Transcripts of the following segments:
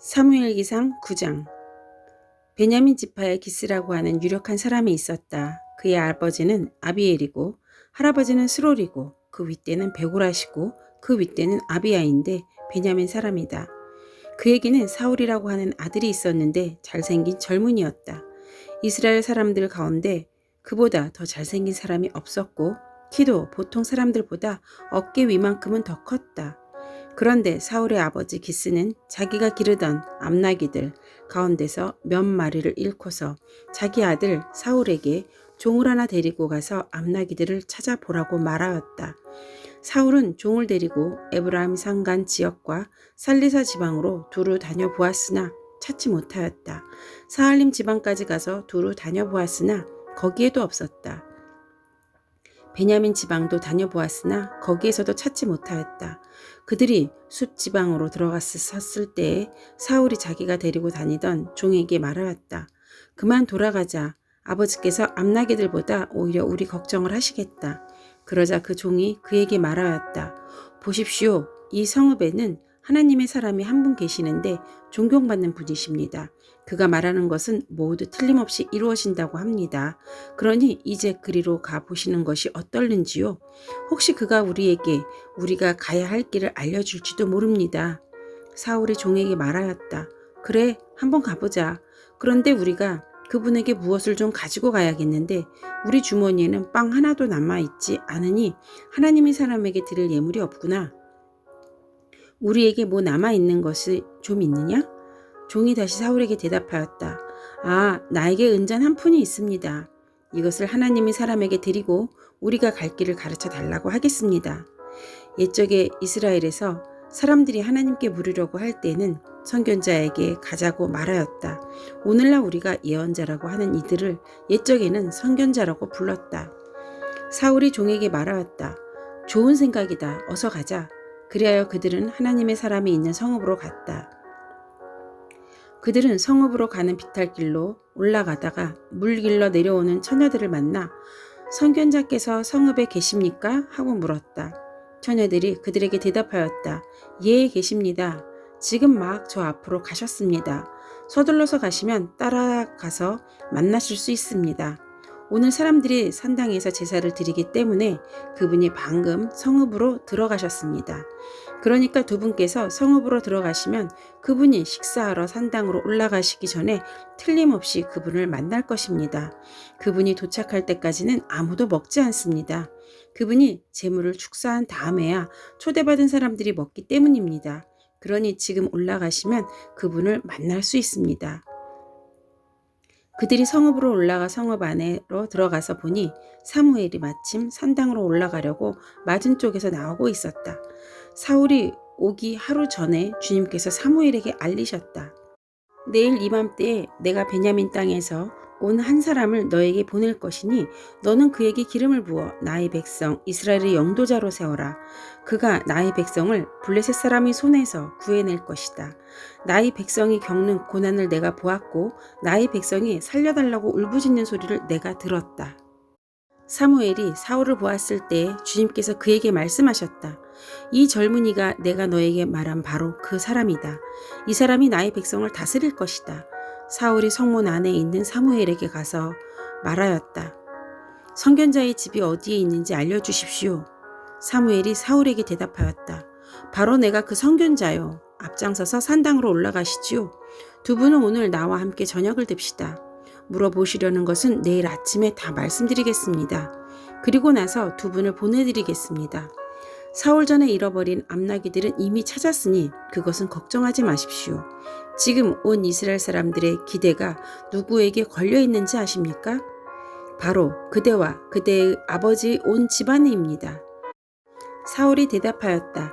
사무엘기상 9장. 베냐민 지파의 기스라고 하는 유력한 사람이 있었다. 그의 아버지는 아비엘이고 할아버지는 스롤이고 그 윗대는 베고라시고 그 윗대는 아비야인데 베냐민 사람이다. 그에게는 사울이라고 하는 아들이 있었는데 잘생긴 젊은이였다. 이스라엘 사람들 가운데 그보다 더 잘생긴 사람이 없었고 키도 보통 사람들보다 어깨 위만큼은 더 컸다. 그런데 사울의 아버지 기스는 자기가 기르던 암나귀들 가운데서 몇 마리를 잃고서 자기 아들 사울에게 종을 하나 데리고 가서 암나귀들을 찾아보라고 말하였다. 사울은 종을 데리고 에브라임 산간 지역과 살리사 지방으로 두루 다녀보았으나 찾지 못하였다. 사할림 지방까지 가서 두루 다녀보았으나 거기에도 없었다. 베냐민 지방도 다녀보았으나 거기에서도 찾지 못하였다. 그들이 숲 지방으로 들어갔을 때에 사울이 자기가 데리고 다니던 종에게 말하였다. 그만 돌아가자. 아버지께서 암나귀들보다 오히려 우리 걱정을 하시겠다. 그러자 그 종이 그에게 말하였다. 보십시오. 이 성읍에는 하나님의 사람이 한 분 계시는데 존경받는 분이십니다. 그가 말하는 것은 모두 틀림없이 이루어진다고 합니다. 그러니 이제 그리로 가보시는 것이 어떨는지요? 혹시 그가 우리에게 우리가 가야 할 길을 알려줄지도 모릅니다. 사울이 종에게 말하였다. 그래, 한번 가보자. 그런데 우리가 그분에게 무엇을 좀 가지고 가야겠는데 우리 주머니에는 빵 하나도 남아있지 않으니 하나님의 사람에게 드릴 예물이 없구나. 우리에게 뭐 남아있는 것이 좀 있느냐? 종이 다시 사울에게 대답하였다. 아, 나에게 은잔 한 푼이 있습니다. 이것을 하나님의 사람에게 드리고 우리가 갈 길을 가르쳐 달라고 하겠습니다. 옛적에 이스라엘에서 사람들이 하나님께 물으려고 할 때는 선견자에게 가자고 말하였다. 오늘날 우리가 예언자라고 하는 이들을 옛적에는 선견자라고 불렀다. 사울이 종에게 말하였다. 좋은 생각이다. 어서 가자. 그리하여 그들은 하나님의 사람이 있는 성읍으로 갔다. 그들은 성읍으로 가는 비탈길로 올라가다가 물길로 내려오는 처녀들을 만나 선견자께서 성읍에 계십니까? 하고 물었다. 처녀들이 그들에게 대답하였다. 예, 계십니다. 지금 막 저 앞으로 가셨습니다. 서둘러서 가시면 따라가서 만나실 수 있습니다. 오늘 사람들이 산당에서 제사를 드리기 때문에 그분이 방금 성읍으로 들어가셨습니다. 그러니까 두 분께서 성읍으로 들어가시면 그분이 식사하러 산당으로 올라가시기 전에 틀림없이 그분을 만날 것입니다. 그분이 도착할 때까지는 아무도 먹지 않습니다. 그분이 제물을 축사한 다음에야 초대받은 사람들이 먹기 때문입니다. 그러니 지금 올라가시면 그분을 만날 수 있습니다. 그들이 성읍으로 올라가 성읍 안으로 들어가서 보니 사무엘이 마침 산당으로 올라가려고 맞은 쪽에서 나오고 있었다. 사울이 오기 하루 전에 주님께서 사무엘에게 알리셨다. 내일 이맘때에 내가 베냐민 땅에서 온 한 사람을 너에게 보낼 것이니 너는 그에게 기름을 부어 나의 백성 이스라엘의 영도자로 세워라. 그가 나의 백성을 블레셋 사람의 손에서 구해낼 것이다. 나의 백성이 겪는 고난을 내가 보았고 나의 백성이 살려달라고 울부짖는 소리를 내가 들었다. 사무엘이 사울을 보았을 때 주님께서 그에게 말씀하셨다. 이 젊은이가 내가 너에게 말한 바로 그 사람이다. 이 사람이 나의 백성을 다스릴 것이다. 사울이 성문 안에 있는 사무엘에게 가서 말하였다. 선견자의 집이 어디에 있는지 알려주십시오. 사무엘이 사울에게 대답하였다. 바로 내가 그 선견자요. 앞장서서 산당으로 올라가시지요. 두 분은 오늘 나와 함께 저녁을 듭시다. 물어보시려는 것은 내일 아침에 다 말씀드리겠습니다. 그리고 나서 두 분을 보내드리겠습니다. 사울 전에 잃어버린 암나귀들은 이미 찾았으니 그것은 걱정하지 마십시오. 지금 온 이스라엘 사람들의 기대가 누구에게 걸려 있는지 아십니까? 바로 그대와 그대의 아버지 온 집안에입니다. 사울이 대답하였다.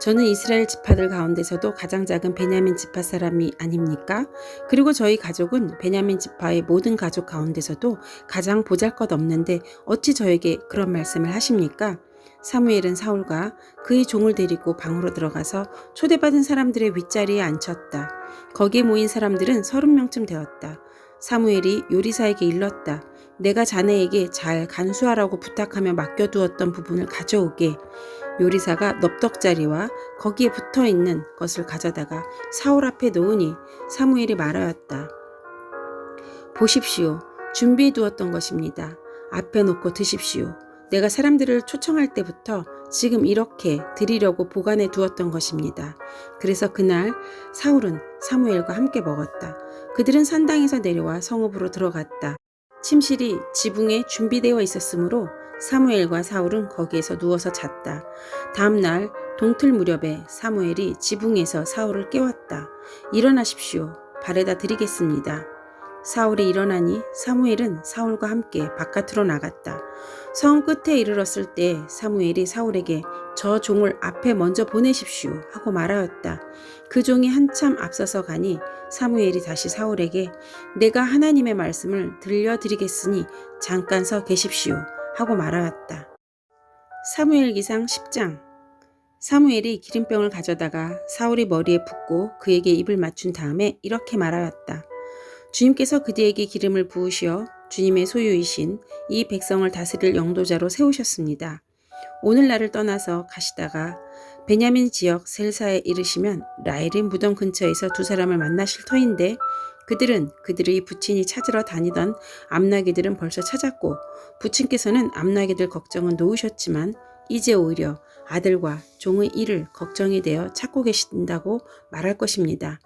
저는 이스라엘 지파들 가운데서도 가장 작은 베냐민 지파 사람이 아닙니까? 그리고 저희 가족은 베냐민 지파의 모든 가족 가운데서도 가장 보잘것없는데 어찌 저에게 그런 말씀을 하십니까? 사무엘은 사울과 그의 종을 데리고 방으로 들어가서 초대받은 사람들의 윗자리에 앉혔다. 거기에 모인 사람들은 30명쯤 되었다. 사무엘이 요리사에게 일렀다. 내가 자네에게 잘 간수하라고 부탁하며 맡겨두었던 부분을 가져오게. 요리사가 넙떡자리와 거기에 붙어있는 것을 가져다가 사울 앞에 놓으니 사무엘이 말하였다. 보십시오. 준비해 두었던 것입니다. 앞에 놓고 드십시오. 내가 사람들을 초청할 때부터 지금 이렇게 드리려고 보관해 두었던 것입니다. 그래서 그날 사울은 사무엘과 함께 먹었다. 그들은 산당에서 내려와 성읍으로 들어갔다. 침실이 지붕에 준비되어 있었으므로 사무엘과 사울은 거기에서 누워서 잤다. 다음 날 동틀 무렵에 사무엘이 지붕에서 사울을 깨웠다. 일어나십시오. 발에다 드리겠습니다. 사울이 일어나니 사무엘은 사울과 함께 바깥으로 나갔다. 성 끝에 이르렀을 때 사무엘이 사울에게 저 종을 앞에 먼저 보내십시오 하고 말하였다. 그 종이 한참 앞서서 가니 사무엘이 다시 사울에게 내가 하나님의 말씀을 들려드리겠으니 잠깐 서 계십시오 하고 말하였다. 사무엘기상 10장. 사무엘이 기름병을 가져다가 사울의 머리에 붓고 그에게 입을 맞춘 다음에 이렇게 말하였다. 주님께서 그대에게 기름을 부으시어 주님의 소유이신 이 백성을 다스릴 영도자로 세우셨습니다. 오늘 날을 떠나서 가시다가 베냐민 지역 셀사에 이르시면 라헬의 무덤 근처에서 두 사람을 만나실 터인데 그들은 그들의 부친이 찾으러 다니던 암나귀들은 벌써 찾았고 부친께서는 암나귀들 걱정은 놓으셨지만 이제 오히려 아들과 종의 일을 걱정이 되어 찾고 계신다고 말할 것입니다.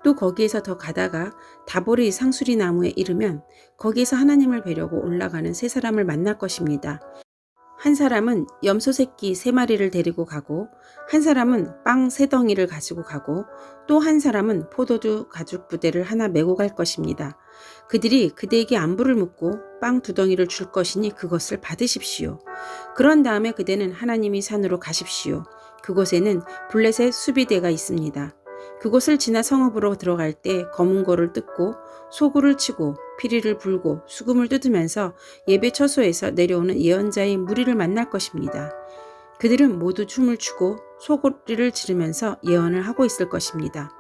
또 거기에서 더 가다가 다보리 상수리 나무에 이르면 거기에서 하나님을 뵈려고 올라가는 세 사람을 만날 것입니다. 한 사람은 염소 새끼 3마리를 데리고 가고 한 사람은 빵 3덩이를 가지고 가고 또 한 사람은 포도주 가죽 부대를 하나 메고 갈 것입니다. 그들이 그대에게 안부를 묻고 빵 2덩이를 줄 것이니 그것을 받으십시오. 그런 다음에 그대는 하나님이 산으로 가십시오. 그곳에는 블레셋 수비대가 있습니다. 그곳을 지나 성읍으로 들어갈 때 검은 고를 뜯고 소구를 치고 피리를 불고 수금을 뜯으면서 예배 처소에서 내려오는 예언자의 무리를 만날 것입니다. 그들은 모두 춤을 추고 소리를 지르면서 예언을 하고 있을 것입니다.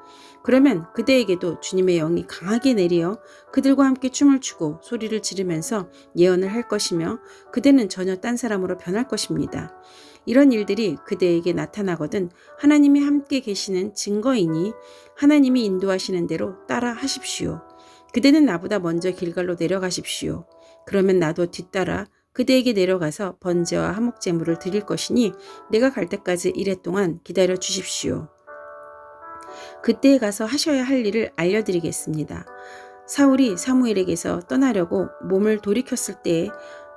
그러면 그대에게도 주님의 영이 강하게 내리어 그들과 함께 춤을 추고 소리를 지르면서 예언을 할 것이며 그대는 전혀 딴 사람으로 변할 것입니다. 이런 일들이 그대에게 나타나거든 하나님이 함께 계시는 증거이니 하나님이 인도하시는 대로 따라 하십시오. 그대는 나보다 먼저 길갈로 내려가십시오. 그러면 나도 뒤따라 그대에게 내려가서 번제와 화목제물을 드릴 것이니 내가 갈 때까지 이랫동안 기다려 주십시오. 그때에 가서 하셔야 할 일을 알려드리겠습니다. 사울이 사무엘에게서 떠나려고 몸을 돌이켰을 때에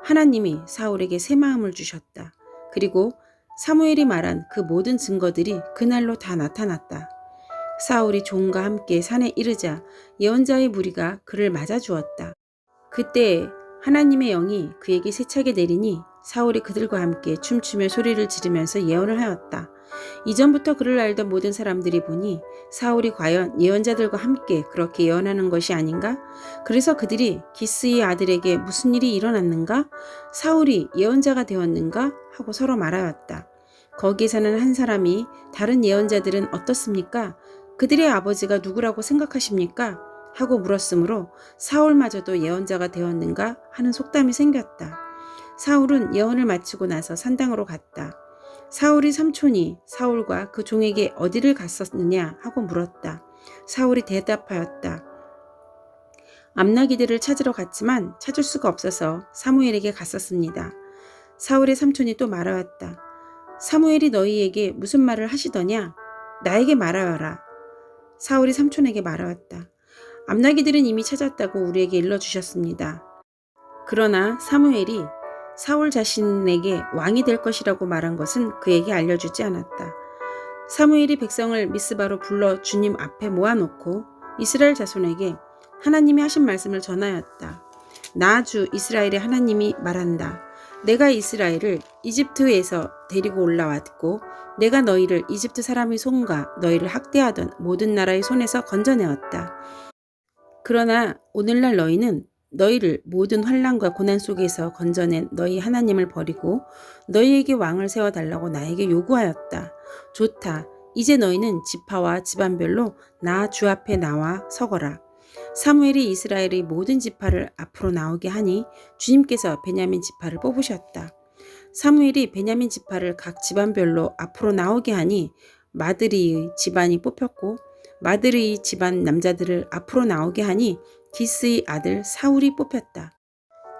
하나님이 사울에게 새 마음을 주셨다. 그리고 사무엘이 말한 그 모든 증거들이 그날로 다 나타났다. 사울이 종과 함께 산에 이르자 예언자의 무리가 그를 맞아주었다. 그때에 하나님의 영이 그에게 세차게 내리니 사울이 그들과 함께 춤추며 소리를 지르면서 예언을 하였다. 이전부터 그를 알던 모든 사람들이 보니 사울이 과연 예언자들과 함께 그렇게 예언하는 것이 아닌가? 그래서 그들이 기스의 아들에게 무슨 일이 일어났는가? 사울이 예언자가 되었는가? 하고 서로 말하였다. 거기에 사는 한 사람이 다른 예언자들은 어떻습니까? 그들의 아버지가 누구라고 생각하십니까? 하고 물었으므로 사울마저도 예언자가 되었는가 하는 속담이 생겼다. 사울은 예언을 마치고 나서 산당으로 갔다. 사울이 삼촌이 사울과 그 종에게 어디를 갔었느냐 하고 물었다. 사울이 대답하였다. 암나귀들을 찾으러 갔지만 찾을 수가 없어서 사무엘에게 갔었습니다. 사울의 삼촌이 또 말하였다. 사무엘이 너희에게 무슨 말을 하시더냐? 나에게 말하여라. 사울이 삼촌에게 말하였다. 암나귀들은 이미 찾았다고 우리에게 일러주셨습니다. 그러나 사무엘이 사울 자신에게 왕이 될 것이라고 말한 것은 그에게 알려주지 않았다. 사무엘이 백성을 미스바로 불러 주님 앞에 모아놓고 이스라엘 자손에게 하나님이 하신 말씀을 전하였다. 나 주 이스라엘의 하나님이 말한다. 내가 이스라엘을 이집트에서 데리고 올라왔고 내가 너희를 이집트 사람의 손과 너희를 학대하던 모든 나라의 손에서 건져내었다. 그러나 오늘날 너희는 너희를 모든 환난과 고난 속에서 건져낸 너희 하나님을 버리고 너희에게 왕을 세워달라고 나에게 요구하였다. 좋다. 이제 너희는 지파와 집안별로 나 주 앞에 나와 서거라. 사무엘이 이스라엘의 모든 지파를 앞으로 나오게 하니 주님께서 베냐민 지파를 뽑으셨다. 사무엘이 베냐민 지파를 각 집안별로 앞으로 나오게 하니 마드리의 집안이 뽑혔고 마드리의 집안 남자들을 앞으로 나오게 하니 기스의 아들 사울이 뽑혔다.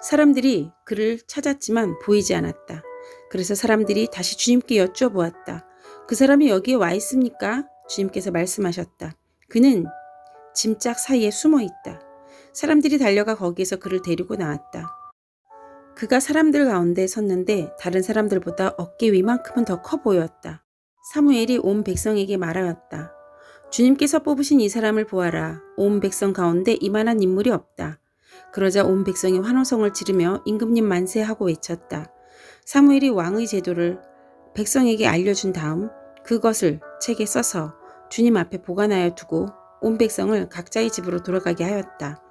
사람들이 그를 찾았지만 보이지 않았다. 그래서 사람들이 다시 주님께 여쭈어보았다. 그 사람이 여기에 와 있습니까? 주님께서 말씀하셨다. 그는 짐짝 사이에 숨어 있다. 사람들이 달려가 거기에서 그를 데리고 나왔다. 그가 사람들 가운데 섰는데 다른 사람들보다 어깨 위만큼은 더 커 보였다. 사무엘이 온 백성에게 말하였다. 주님께서 뽑으신 이 사람을 보아라. 온 백성 가운데 이만한 인물이 없다. 그러자 온 백성이 환호성을 지르며 임금님 만세하고 외쳤다. 사무엘이 왕의 제도를 백성에게 알려준 다음 그것을 책에 써서 주님 앞에 보관하여 두고 온 백성을 각자의 집으로 돌아가게 하였다.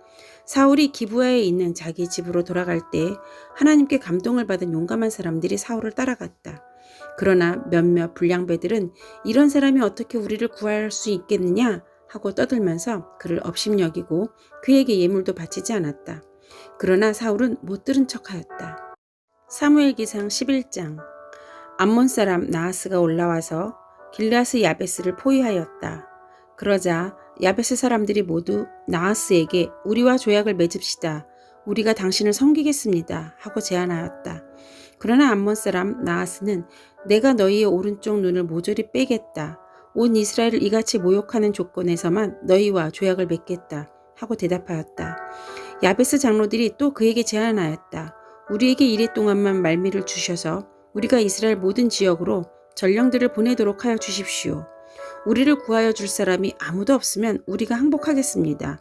사울이 기브아에 있는 자기 집으로 돌아갈 때 하나님께 감동을 받은 용감한 사람들이 사울을 따라갔다. 그러나 몇몇 불량배들은 이런 사람이 어떻게 우리를 구할 수 있겠느냐 하고 떠들면서 그를 업심여기고 그에게 예물도 바치지 않았다. 그러나 사울은 못 들은 척하였다. 사무엘기상 11장. 암몬 사람 나하스가 올라와서 길르앗의 야베스를 포위하였다. 그러자 야베스 사람들이 모두 나하스에게 우리와 조약을 맺읍시다. 우리가 당신을 섬기겠습니다. 하고 제안하였다. 그러나 암몬 사람 나하스는 내가 너희의 오른쪽 눈을 모조리 빼겠다. 온 이스라엘을 이같이 모욕하는 조건에서만 너희와 조약을 맺겠다. 하고 대답하였다. 야베스 장로들이 또 그에게 제안하였다. 우리에게 이래 동안만 말미를 주셔서 우리가 이스라엘 모든 지역으로 전령들을 보내도록 하여 주십시오. 우리를 구하여 줄 사람이 아무도 없으면 우리가 항복하겠습니다.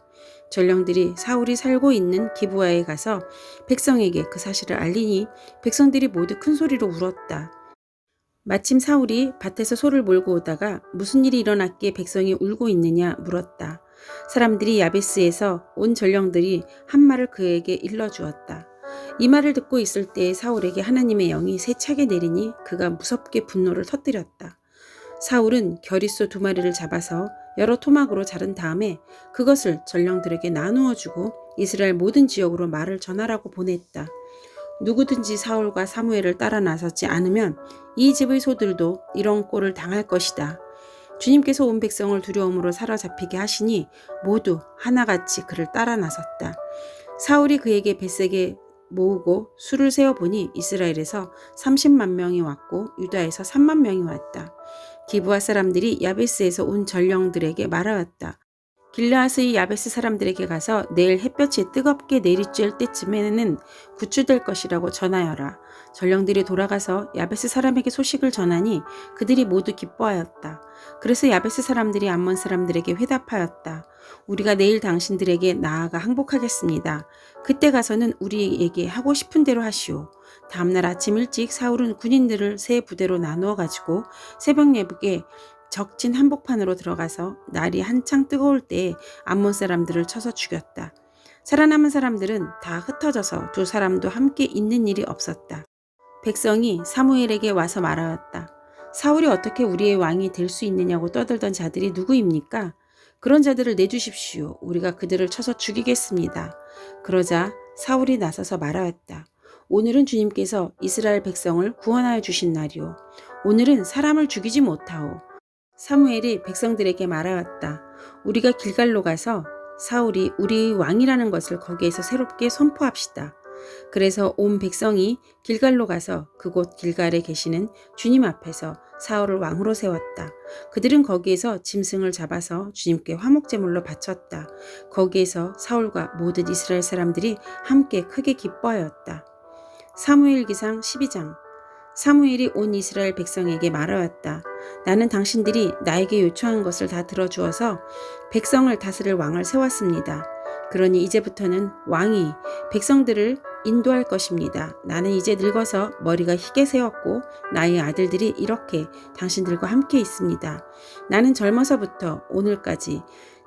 전령들이 사울이 살고 있는 기브아에 가서 백성에게 그 사실을 알리니 백성들이 모두 큰 소리로 울었다. 마침 사울이 밭에서 소를 몰고 오다가 무슨 일이 일어났기에 백성이 울고 있느냐 물었다. 사람들이 야베스에서 온 전령들이 한 말을 그에게 일러주었다. 이 말을 듣고 있을 때 사울에게 하나님의 영이 세차게 내리니 그가 무섭게 분노를 터뜨렸다. 사울은 겨릿소 2마리를 잡아서 여러 토막으로 자른 다음에 그것을 전령들에게 나누어 주고 이스라엘 모든 지역으로 말을 전하라고 보냈다. 누구든지 사울과 사무엘을 따라 나서지 않으면 이 집의 소들도 이런 꼴을 당할 것이다. 주님께서 온 백성을 두려움으로 사로잡히게 하시니 모두 하나같이 그를 따라 나섰다. 사울이 그에게 벳색에 모으고 수를 세어보니 이스라엘에서 30만 명이 왔고 유다에서 3만 명이 왔다. 기브아 사람들이 야베스에서 온 전령들에게 말하였다. 길르앗의 야베스 사람들에게 가서 내일 햇볕이 뜨겁게 내리쬐을 때쯤에는 구출될 것이라고 전하여라. 전령들이 돌아가서 야베스 사람에게 소식을 전하니 그들이 모두 기뻐하였다. 그래서 야베스 사람들이 암몬 사람들에게 회답하였다. 우리가 내일 당신들에게 나아가 항복하겠습니다. 그때 가서는 우리에게 하고 싶은 대로 하시오. 다음날 아침 일찍 사울은 군인들을 3부대로 나누어 가지고 새벽 예복에 적진 한복판으로 들어가서 날이 한창 뜨거울 때에 암몬 사람들을 쳐서 죽였다. 살아남은 사람들은 다 흩어져서 2 사람도 함께 있는 일이 없었다. 백성이 사무엘에게 와서 말하였다. 사울이 어떻게 우리의 왕이 될 수 있느냐고 떠들던 자들이 누구입니까? 그런 자들을 내주십시오. 우리가 그들을 쳐서 죽이겠습니다. 그러자 사울이 나서서 말하였다. 오늘은 주님께서 이스라엘 백성을 구원하여 주신 날이오. 오늘은 사람을 죽이지 못하오. 사무엘이 백성들에게 말하였다. 우리가 길갈로 가서 사울이 우리의 왕이라는 것을 거기에서 새롭게 선포합시다. 그래서 온 백성이 길갈로 가서 그곳 길갈에 계시는 주님 앞에서 사울을 왕으로 세웠다. 그들은 거기에서 짐승을 잡아서 주님께 화목제물로 바쳤다. 거기에서 사울과 모든 이스라엘 사람들이 함께 크게 기뻐하였다. 사무엘기상 12장. 사무엘이 온 이스라엘 백성에게 말하였다. 나는 당신들이 나에게 요청한 것을 다 들어주어서 백성을 다스릴 왕을 세웠습니다. 그러니 이제부터는 왕이 백성들을 인도할 것입니다. 나는 이제 늙어서 머리가 희게 세웠고 나의 아들들이 이렇게 당신들과 함께 있습니다. 나는 젊어서부터 오늘까지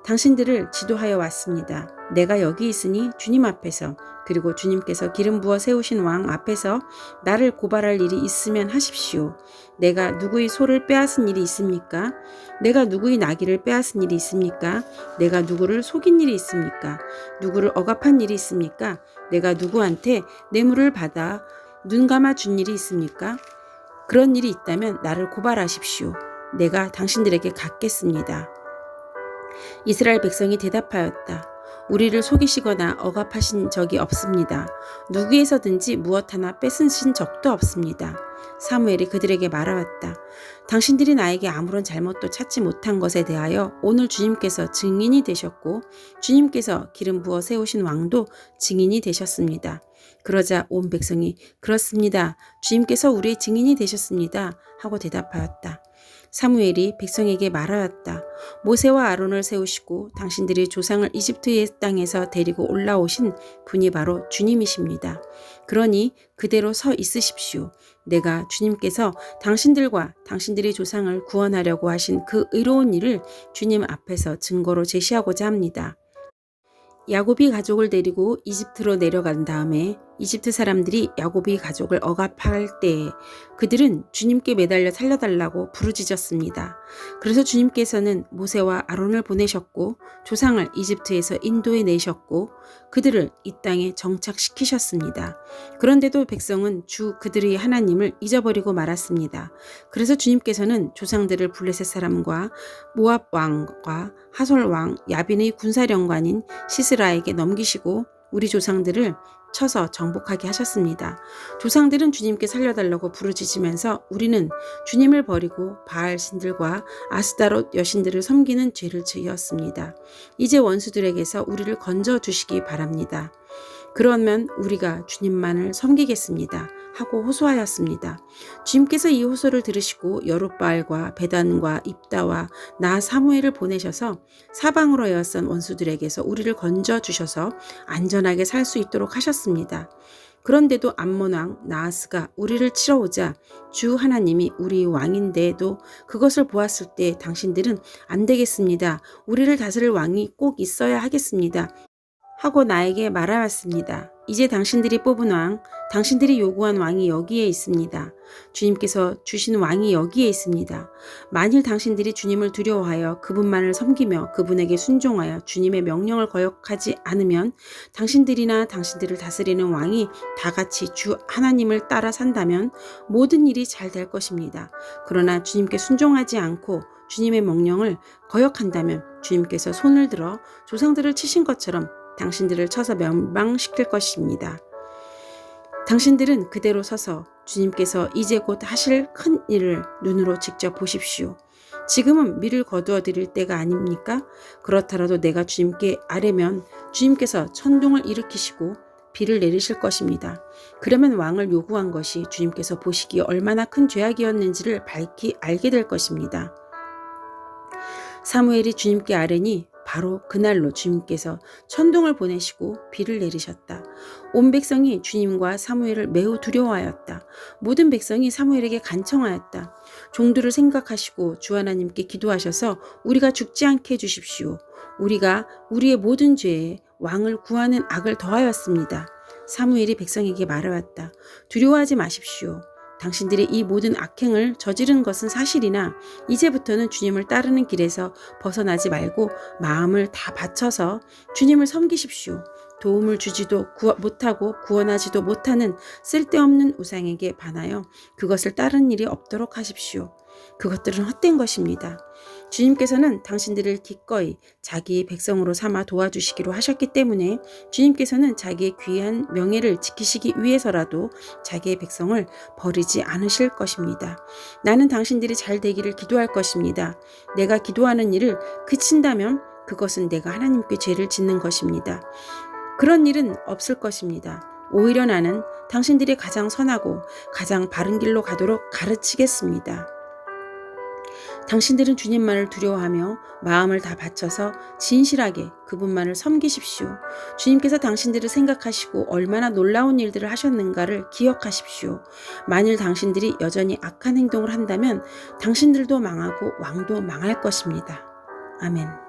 당신들을 지도하여 왔습니다. 내가 여기 있으니 주님 앞에서 그리고 주님께서 기름 부어 세우신 왕 앞에서 나를 고발할 일이 있으면 하십시오. 내가 누구의 소를 빼앗은 일이 있습니까? 내가 누구의 나귀를 빼앗은 일이 있습니까? 내가 누구를 속인 일이 있습니까? 누구를 억압한 일이 있습니까? 내가 누구한테 뇌물을 받아 눈 감아 준 일이 있습니까? 그런 일이 있다면 나를 고발하십시오. 내가 당신들에게 갚겠습니다. 이스라엘 백성이 대답하였다. 우리를 속이시거나 억압하신 적이 없습니다. 누구에서든지 무엇 하나 뺏으신 적도 없습니다. 사무엘이 그들에게 말하였다. 당신들이 나에게 아무런 잘못도 찾지 못한 것에 대하여 오늘 주님께서 증인이 되셨고 주님께서 기름 부어 세우신 왕도 증인이 되셨습니다. 그러자 온 백성이 그렇습니다. 주님께서 우리의 증인이 되셨습니다. 하고 대답하였다. 사무엘이 백성에게 말하였다. 모세와 아론을 세우시고 당신들이 조상을 이집트의 땅에서 데리고 올라오신 분이 바로 주님이십니다. 그러니 그대로 서 있으십시오. 내가 주님께서 당신들과 당신들의 조상을 구원하려고 하신 그 의로운 일을 주님 앞에서 증거로 제시하고자 합니다. 야곱이 가족을 데리고 이집트로 내려간 다음에 이집트 사람들이 야곱이 가족을 억압할 때에 그들은 주님께 매달려 살려달라고 부르짖었습니다. 그래서 주님께서는 모세와 아론을 보내셨고 조상을 이집트에서 인도해 내셨고 그들을 이 땅에 정착시키셨습니다. 그런데도 백성은 주 그들의 하나님을 잊어버리고 말았습니다. 그래서 주님께서는 조상들을 블레셋 사람과 모압 왕과 하솔 왕 야빈의 군사령관인 시스라에게 넘기시고 우리 조상들을 쳐서 정복하게 하셨습니다. 조상들은 주님께 살려달라고 부르짖으면서 우리는 주님을 버리고 바알 신들과 아스다롯 여신들을 섬기는 죄를 지었습니다. 이제 원수들에게서 우리를 건져 주시기 바랍니다. 그러면 우리가 주님만을 섬기겠습니다. 하고 호소하였습니다. 주님께서 이 호소를 들으시고 여룻바알과 베단과 입다와 나 사무엘을 보내셔서 사방으로 에워싼 원수들에게서 우리를 건져 주셔서 안전하게 살 수 있도록 하셨습니다. 그런데도 암몬 왕 나하스가 우리를 치러 오자 주 하나님이 우리 왕인데도 그것을 보았을 때 당신들은 안 되겠습니다. 우리를 다스릴 왕이 꼭 있어야 하겠습니다. 하고 나에게 말하였습니다. 이제 당신들이 뽑은 왕, 당신들이 요구한 왕이 여기에 있습니다. 주님께서 주신 왕이 여기에 있습니다. 만일 당신들이 주님을 두려워하여 그분만을 섬기며 그분에게 순종하여 주님의 명령을 거역하지 않으면 당신들이나 당신들을 다스리는 왕이 다 같이 주 하나님을 따라 산다면 모든 일이 잘 될 것입니다. 그러나 주님께 순종하지 않고 주님의 명령을 거역한다면 주님께서 손을 들어 조상들을 치신 것처럼 당신들을 쳐서 멸망시킬 것입니다. 당신들은 그대로 서서 주님께서 이제 곧 하실 큰 일을 눈으로 직접 보십시오. 지금은 밀을 거두어 드릴 때가 아닙니까? 그렇더라도 내가 주님께 아뢰면 주님께서 천둥을 일으키시고 비를 내리실 것입니다. 그러면 왕을 요구한 것이 주님께서 보시기에 얼마나 큰 죄악이었는지를 밝히 알게 될 것입니다. 사무엘이 주님께 아뢰니 바로 그날로 주님께서 천둥을 보내시고 비를 내리셨다. 온 백성이 주님과 사무엘을 매우 두려워하였다. 모든 백성이 사무엘에게 간청하였다. 종들을 생각하시고 주 하나님께 기도하셔서 우리가 죽지 않게 해주십시오. 우리가 우리의 모든 죄에 왕을 구하는 악을 더하였습니다. 사무엘이 백성에게 말하였다. 두려워하지 마십시오. 당신들이 이 모든 악행을 저지른 것은 사실이나 이제부터는 주님을 따르는 길에서 벗어나지 말고 마음을 다 바쳐서 주님을 섬기십시오. 도움을 주지도 못하고 구원하지도 못하는 쓸데없는 우상에게 반하여 그것을 따르는 일이 없도록 하십시오. 그것들은 헛된 것입니다. 주님께서는 당신들을 기꺼이 자기의 백성으로 삼아 도와주시기로 하셨기 때문에 주님께서는 자기의 귀한 명예를 지키시기 위해서라도 자기의 백성을 버리지 않으실 것입니다. 나는 당신들이 잘 되기를 기도할 것입니다. 내가 기도하는 일을 그친다면 그것은 내가 하나님께 죄를 짓는 것입니다. 그런 일은 없을 것입니다. 오히려 나는 당신들이 가장 선하고 가장 바른 길로 가도록 가르치겠습니다. 당신들은 주님만을 두려워하며 마음을 다 바쳐서 진실하게 그분만을 섬기십시오. 주님께서 당신들을 생각하시고 얼마나 놀라운 일들을 하셨는가를 기억하십시오. 만일 당신들이 여전히 악한 행동을 한다면 당신들도 망하고 왕도 망할 것입니다. 아멘.